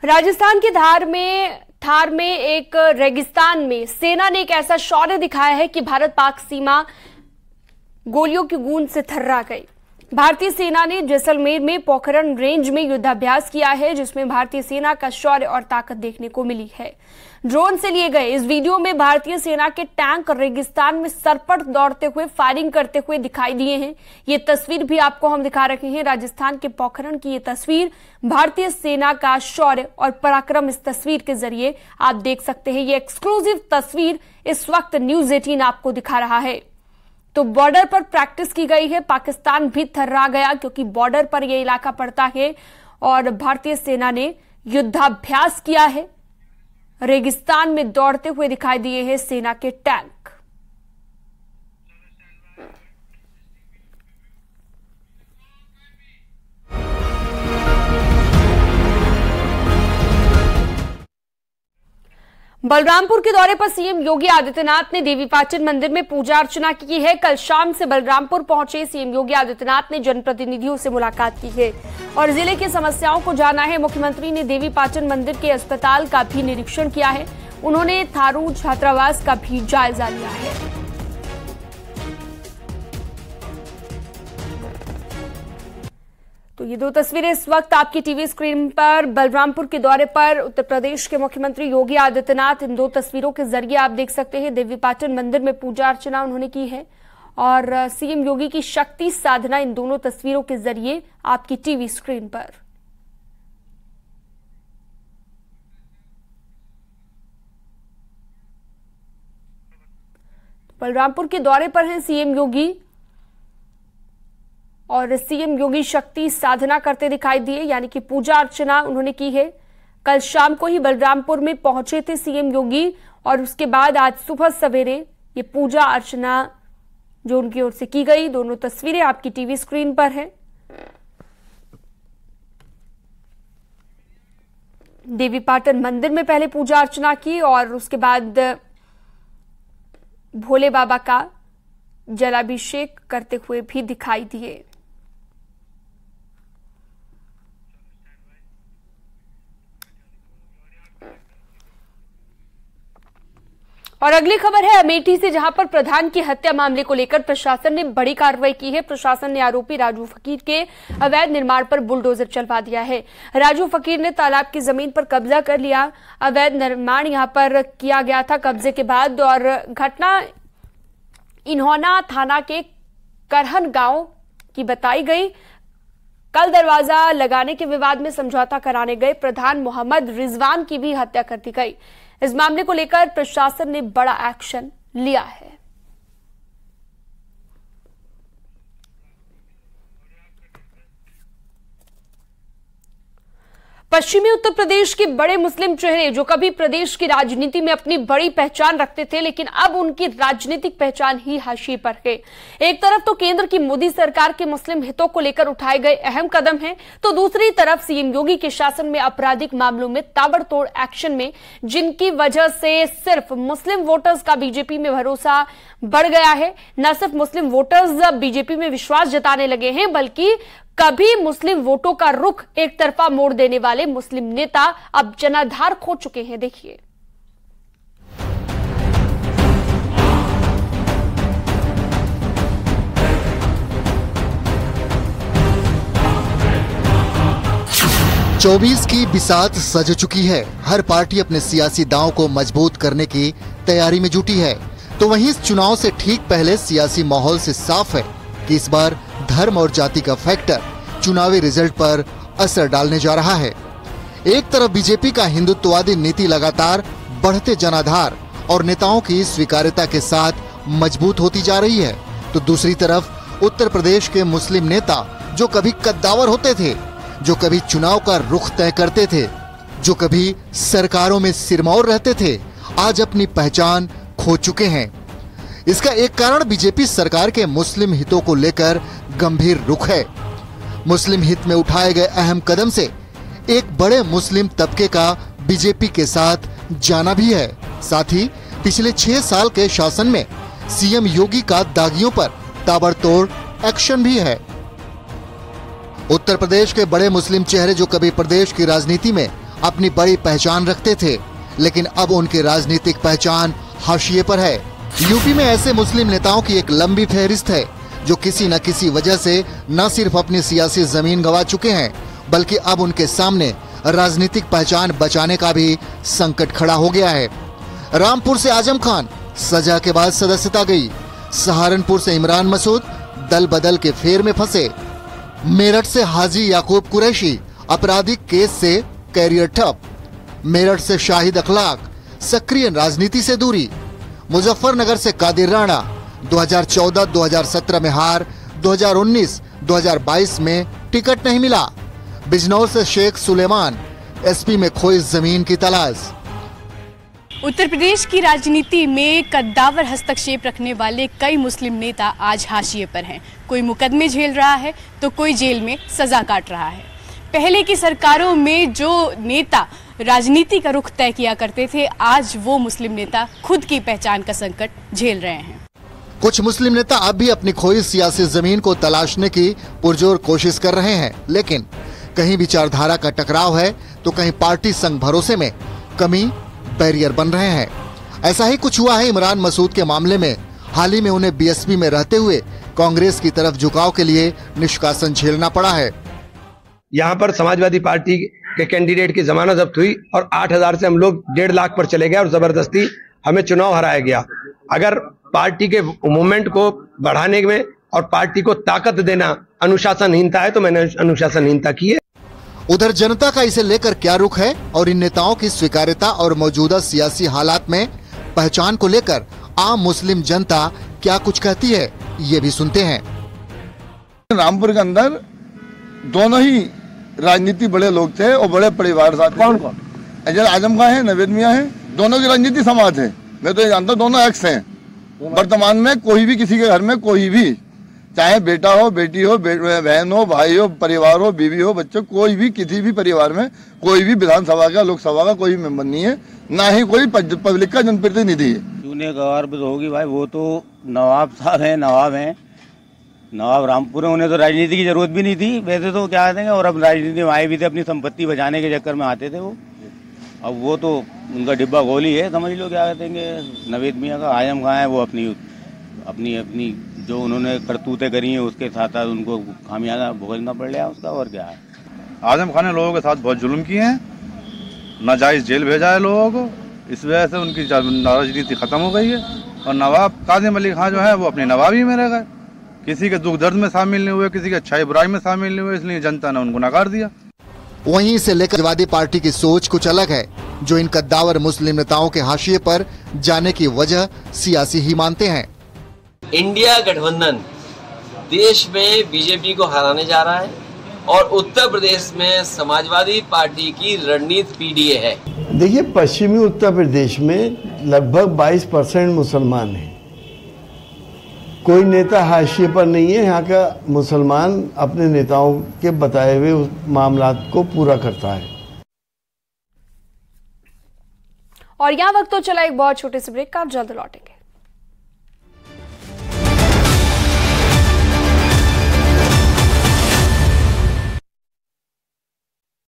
राजस्थान के थार में एक रेगिस्तान में सेना ने एक ऐसा शौर्य दिखाया है कि भारत पाक सीमा गोलियों की गूंज से थर्रा गई। भारतीय सेना ने जैसलमेर में पोखरण रेंज में युद्धाभ्यास किया है, जिसमें भारतीय सेना का शौर्य और ताकत देखने को मिली है। ड्रोन से लिए गए इस वीडियो में भारतीय सेना के टैंक रेगिस्तान में सरपट दौड़ते हुए फायरिंग करते हुए दिखाई दिए हैं। ये तस्वीर भी आपको हम दिखा रहे हैं, राजस्थान के पोखरण की ये तस्वीर। भारतीय सेना का शौर्य और पराक्रम इस तस्वीर के जरिए आप देख सकते हैं। ये एक्सक्लूसिव तस्वीर इस वक्त न्यूज़ 18 आपको दिखा रहा है। तो बॉर्डर पर प्रैक्टिस की गई है, पाकिस्तान भी थर्रा गया क्योंकि बॉर्डर पर यह इलाका पड़ता है और भारतीय सेना ने युद्धाभ्यास किया है। रेगिस्तान में दौड़ते हुए दिखाई दिए हैं सेना के टैंक। बलरामपुर के दौरे पर सीएम योगी आदित्यनाथ ने देवीपाटन मंदिर में पूजा अर्चना की है। कल शाम से बलरामपुर पहुंचे सीएम योगी आदित्यनाथ ने जनप्रतिनिधियों से मुलाकात की है और जिले की समस्याओं को जाना है। मुख्यमंत्री ने देवीपाटन मंदिर के अस्पताल का भी निरीक्षण किया है। उन्होंने थारू छात्रावास का भी जायजा लिया है। तो ये दो तस्वीरें इस वक्त आपकी टीवी स्क्रीन पर बलरामपुर के दौरे पर उत्तर प्रदेश के मुख्यमंत्री योगी आदित्यनाथ, इन दो तस्वीरों के जरिए आप देख सकते हैं देवीपाटन मंदिर में पूजा अर्चना उन्होंने की है और सीएम योगी की शक्ति साधना इन दोनों तस्वीरों के जरिए आपकी टीवी स्क्रीन पर। बलरामपुर के दौरे पर हैं सीएम योगी और सीएम योगी शक्ति साधना करते दिखाई दिए, यानी कि पूजा अर्चना उन्होंने की है। कल शाम को ही बलरामपुर में पहुंचे थे सीएम योगी और उसके बाद आज सुबह सवेरे ये पूजा अर्चना जो उनकी ओर से की गई। दोनों तस्वीरें आपकी टीवी स्क्रीन पर हैं। देवीपाटन मंदिर में पहले पूजा अर्चना की और उसके बाद भोले बाबा का जलाभिषेक करते हुए भी दिखाई दिए। और अगली खबर है अमेठी से, जहां पर प्रधान की हत्या मामले को लेकर प्रशासन ने बड़ी कार्रवाई की है। प्रशासन ने आरोपी राजू फकीर के अवैध निर्माण पर बुलडोजर चलवा दिया है। राजू फकीर ने तालाब की जमीन पर कब्जा कर लिया। अवैध निर्माण यहां पर किया गया था कब्जे के बाद और घटना इन्होना थाना के करहन गांव की बताई गई। कल दरवाजा लगाने के विवाद में समझौता कराने गए प्रधान मोहम्मद रिजवान की भी हत्या कर दी गई। इस मामले को लेकर प्रशासन ने बड़ा एक्शन लिया है। पश्चिमी उत्तर प्रदेश के बड़े मुस्लिम चेहरे जो कभी प्रदेश की राजनीति में अपनी बड़ी पहचान रखते थे, लेकिन अब उनकी राजनीतिक पहचान ही हाशिए पर है। एक तरफ तो केंद्र की मोदी सरकार के मुस्लिम हितों को लेकर उठाए गए अहम कदम हैं, तो दूसरी तरफ सीएम योगी के शासन में आपराधिक मामलों में ताबड़तोड़ एक्शन में, जिनकी वजह से सिर्फ मुस्लिम वोटर्स का बीजेपी में भरोसा बढ़ गया है। न सिर्फ मुस्लिम वोटर्स बीजेपी में विश्वास जताने लगे हैं, बल्कि कभी मुस्लिम वोटों का रुख एक तरफा मोड़ देने वाले मुस्लिम नेता अब जनाधार खो चुके हैं। देखिए, चौबीस की बिसात सज चुकी है। हर पार्टी अपने सियासी दांव को मजबूत करने की तैयारी में जुटी है। तो वहीं इस चुनाव से ठीक पहले सियासी माहौल से साफ है कि इस बार धर्म और जाति का फैक्टर चुनावी रिजल्ट पर असर डालने जा रहा है। एक तरफ बीजेपी का हिंदुत्ववादी नीति लगातार बढ़ते जनाधार और नेताओं की स्वीकार्यता के साथ मजबूत होती जा रही है, तो दूसरी तरफ उत्तर प्रदेश के मुस्लिम नेता जो कभी कद्दावर होते थे, जो कभी चुनाव का रुख तय करते थे, जो कभी सरकारों में सिरमौर रहते थे, आज अपनी पहचान खो चुके हैं। इसका एक कारण बीजेपी सरकार के मुस्लिम हितों को लेकर गंभीर रुख है। मुस्लिम हित में उठाए गए अहम कदम से एक बड़े मुस्लिम तबके का बीजेपी के साथ जाना भी है। साथ ही पिछले 6 साल के शासन में सीएम योगी का दागियों पर ताबड़तोड़ एक्शन भी है। उत्तर प्रदेश के बड़े मुस्लिम चेहरे जो कभी प्रदेश की राजनीति में अपनी बड़ी पहचान रखते थे, लेकिन अब उनकी राजनीतिक पहचान हाशिए पर है। यूपी में ऐसे मुस्लिम नेताओं की एक लंबी फहरिस्त है जो किसी न किसी वजह से न सिर्फ अपनी सियासी जमीन गंवा चुके हैं, बल्कि अब उनके सामने राजनीतिक पहचान बचाने का भी संकट खड़ा हो गया है। रामपुर से आजम खान सजा के बाद सदस्यता गई। सहारनपुर से इमरान मसूद दल बदल के फेर में फंसे। मेरठ से हाजी याकूब कुरैशी आपराधिक केस से कैरियर ठप। मेरठ से शाहिद अखलाक सक्रिय राजनीति से दूरी। मुजफ्फरनगर से कादिर राणा 2014-2017 में हार, 2019-2022 में टिकट नहीं मिला। बिजनौर से शेख सुलेमान एसपी में खोई जमीन की तलाश। उत्तर प्रदेश की राजनीति में कद्दावर हस्तक्षेप रखने वाले कई मुस्लिम नेता आज हाशिए पर हैं। कोई मुकदमे झेल रहा है तो कोई जेल में सजा काट रहा है। पहले की सरकारों में जो नेता राजनीति का रुख तय किया करते थे, आज वो मुस्लिम नेता खुद की पहचान का संकट झेल रहे हैं। कुछ मुस्लिम नेता अब भी अपनी खोई सियासी जमीन को तलाशने की पुरजोर कोशिश कर रहे हैं, लेकिन कहीं विचारधारा का टकराव है तो कहीं पार्टी संग भरोसे में कमी बैरियर बन रहे हैं। ऐसा ही कुछ हुआ है इमरान मसूद के मामले में। हाल ही में उन्हें बीएसपी में रहते हुए कांग्रेस की तरफ झुकाव के लिए निष्कासन झेलना पड़ा है। यहाँ पर समाजवादी पार्टी के कैंडिडेट की जमानत जब्त हुई और 8,000 से हम लोग 1.5 लाख पर चले गए और जबरदस्ती हमें चुनाव हराया गया। अगर पार्टी के मूवमेंट को बढ़ाने में और पार्टी को ताकत देना अनुशासनहीनता है तो मैंने अनुशासनहीनता की है। उधर जनता का इसे लेकर क्या रुख है और इन नेताओं की स्वीकार्यता और मौजूदा सियासी हालात में पहचान को लेकर आम मुस्लिम जनता क्या कुछ कहती है, ये भी सुनते हैं। रामपुर के अंदर दोनों ही राजनीति बड़े लोग थे और बड़े परिवार साथ। कौन कौन? अजय आजम खान है, नवेद मियां है। दोनों की राजनीति समाज है। मैं तो ये जानता हूँ दोनों एक्स हैं। वर्तमान में कोई भी किसी के घर में कोई भी, चाहे बेटा हो, बेटी हो, बहन हो, भाई हो, परिवार हो, बीवी हो, बच्चे, कोई भी किसी भी परिवार में कोई भी विधानसभा का, लोकसभा का कोई मेंबर नहीं है, ना ही कोई पब्लिक का जनप्रतिनिधि है। चुने गवार होगी भाई, वो तो नवाब साहब हैं, नवाब रामपुर है। उन्हें तो राजनीति की जरूरत भी नहीं थी वैसे तो, क्या कहते हैं, और अब राजनीति में आए भी थे, अपनी संपत्ति बचाने के चक्कर में आते थे वो। अब वो तो उनका डिब्बा गोली है, समझ लो। क्या कहते हैं, नवेद मियाँ का आजम खां है, वो अपनी जो उन्होंने करतूतें करी हैं उसके साथ साथ उनको खामियाजा भुगतना पड़ रहा उसका। और क्या है, आजम खान ने लोगों के साथ बहुत जुल्म किए हैं, नाजायज जेल भेजा है लोगों को, इस वजह से उनकी राजनीति खत्म हो गई है। और नवाब कासिम अली खान जो है वो अपनी नवाबी में रह गए, किसी के दुख दर्द में शामिल नहीं हुए, किसी के अच्छाई बुराई में शामिल नहीं हुए, इसलिए जनता ने उनको नकार दिया। वहीं इसे लेकर समाजवादी पार्टी की सोच कुछ अलग है, जो इन कद्दावर मुस्लिम नेताओं के हाशिए पर जाने की वजह सियासी ही मानते हैं। इंडिया गठबंधन देश में बीजेपी को हराने जा रहा है और उत्तर प्रदेश में समाजवादी पार्टी की रणनीति पीडीए है। देखिए, पश्चिमी उत्तर प्रदेश में लगभग 22% मुसलमान हैं। कोई नेता हाशिए पर नहीं है। यहाँ का मुसलमान अपने नेताओं के बताए हुए मामलात को पूरा करता है। और यहाँ वक्त तो चला एक बहुत छोटे से ब्रेक का, आप जल्द लौटेंगे।